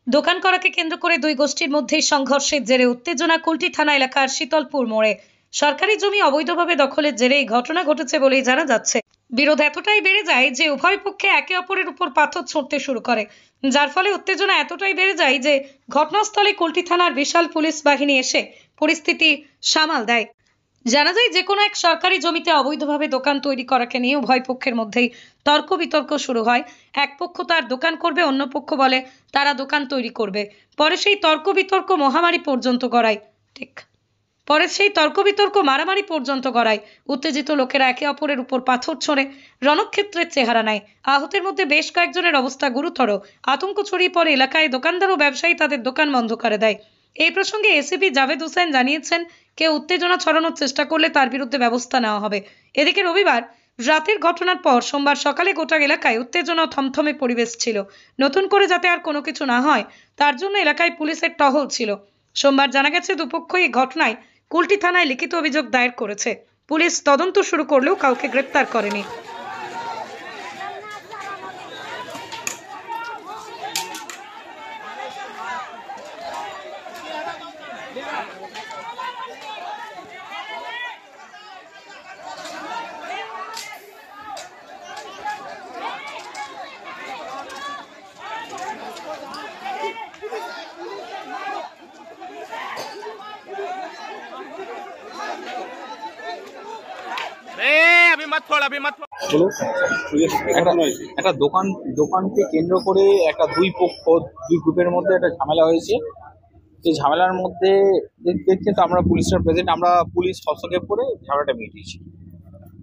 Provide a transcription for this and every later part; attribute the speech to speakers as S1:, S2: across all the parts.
S1: দোকান করাকে কেন্দ্র করে দুই গোষ্ঠীর মধ্যে সংঘর্ষের জেরে উত্তেজনা কুলটি থানা এলাকার শীতলপুর মোড়ে। সরকারি জমি অবৈধভাবে দখলের জেরে এই ঘটনা ঘটেছে বলেই জানা যাচ্ছে। বিরোধ এতটাই বেড়ে যায় যে উভয় পক্ষে একে অপরের উপর পাথর ছুঁড়তে শুরু করে, যার ফলে উত্তেজনা এতটাই বেড়ে যায় যে ঘটনাস্থলে কুলটি থানার বিশাল পুলিশ বাহিনী এসে পরিস্থিতি সামাল দেয়। জানা যায় যে কোনো এক সরকারি জমিতে অবৈধভাবে দোকান তৈরি করাকে নিয়ে উভয় পক্ষের মধ্যেই তর্ক বিতর্ক শুরু হয়। এক পক্ষ তার দোকান করবে, অন্য পক্ষ বলে তারা দোকান তৈরি করবে। পরে সেই তর্ক বিতর্ক মারামারি পর্যন্ত গড়ায়। উত্তেজিত লোকেরা একে অপরের উপর পাথর ছোঁড়ে, রণক্ষেত্রের চেহারা নেয়। আহতের মধ্যে বেশ কয়েকজনের অবস্থা গুরুতর। আতঙ্ক ছড়িয়ে পড়ে এলাকায়। দোকানদার ও ব্যবসায়ী তাদের দোকান বন্ধ করে দেয়। এই প্রসঙ্গে এসিপি জাভেদ হোসেন জানিয়েছেন, কেউ উত্তেজনা ছড়ানোর চেষ্টা করলে তার বিরুদ্ধে ব্যবস্থা নেওয়া হবে। এদিকে রবিবার রাতের ঘটনার পর সোমবার সকালে গোটা এলাকায় উত্তেজনা ও থমথমে পরিবেশ ছিল। নতুন করে যাতে আর কোনো কিছু না হয় তার জন্য এলাকায় পুলিশের টহল ছিল। সোমবার জানা গেছে দুপক্ষই এই ঘটনায় কুলটি থানায় লিখিত অভিযোগ দায়ের করেছে। পুলিশ তদন্ত শুরু করলেও কাউকে গ্রেপ্তার করেনি।
S2: একটা দোকানকে কেন্দ্র করে একটা দুই গ্রুপের মধ্যে একটা ঝামেলা হয়েছে। এই ঝামেলার মধ্যে দেখতে তো আমরা পুলিশের প্রেজেন্ট, আমরা পুলিশ হস্তক্ষেপ করে ঝামেলাটা মিটিয়েছি।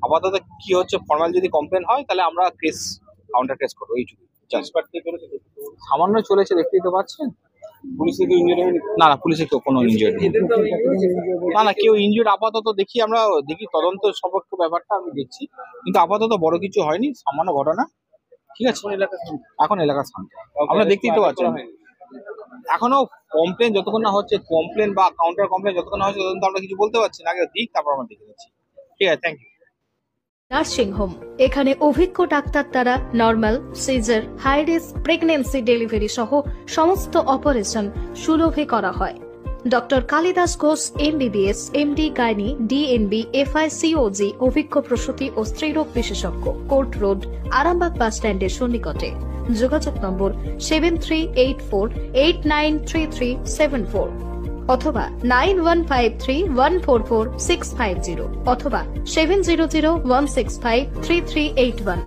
S2: আপাতত কি হচ্ছে, ফর্মাল যদি কমপ্লেন হয় তাহলে আমরা কাউন্টার কেস করবো। এইটুকু সামান্য চলেছে, দেখতেই তো পাচ্ছেন। পুলিশে কেউ ইনজুরি হয়নি? না, পুলিশে কেউ কোনো ইনজুরি না, কেউ ইনজুরি আপাতত আমরা দেখি তদন্ত সম্পর্ক ব্যাপারটা আমি দেখছি, কিন্তু আপাতত বড় কিছু হয়নি, সামান্য ঘটনা। ঠিক আছে, এখন এলাকা শান্ত, আমরা দেখতেই তো পাচ্ছি। এখনো কমপ্লেন যতক্ষণ না হচ্ছে, কমপ্লেন বা কাউন্টার কমপ্লেন যতক্ষণ না হচ্ছে ততক্ষণ আমরা কিছু বলতে পারছি না। আগে দিক, তারপর আমরা দেখে নিচ্ছি। ঠিক আছে, থ্যাংক ইউ।
S3: নার্সিং হোম, এখানে অভিজ্ঞ ডাক্তার দ্বারা normal, caesar, high risk pregnancy, delivery সহ সমস্ত অপারেশন সুলভে করা হয়। Doctor Kalidas Ghosh MBBS, MD gynae, DNB, FICOG অভিজ্ঞ প্রসূতি ও স্ত্রীরোগ বিশেষজ্ঞ, কোর্ট রোড, আরামবাগ বাস স্ট্যান্ডের সন্নিকটে। যোগাযোগ নম্বর 7384893374 অথবা 9153144650 অথবা 7001653381।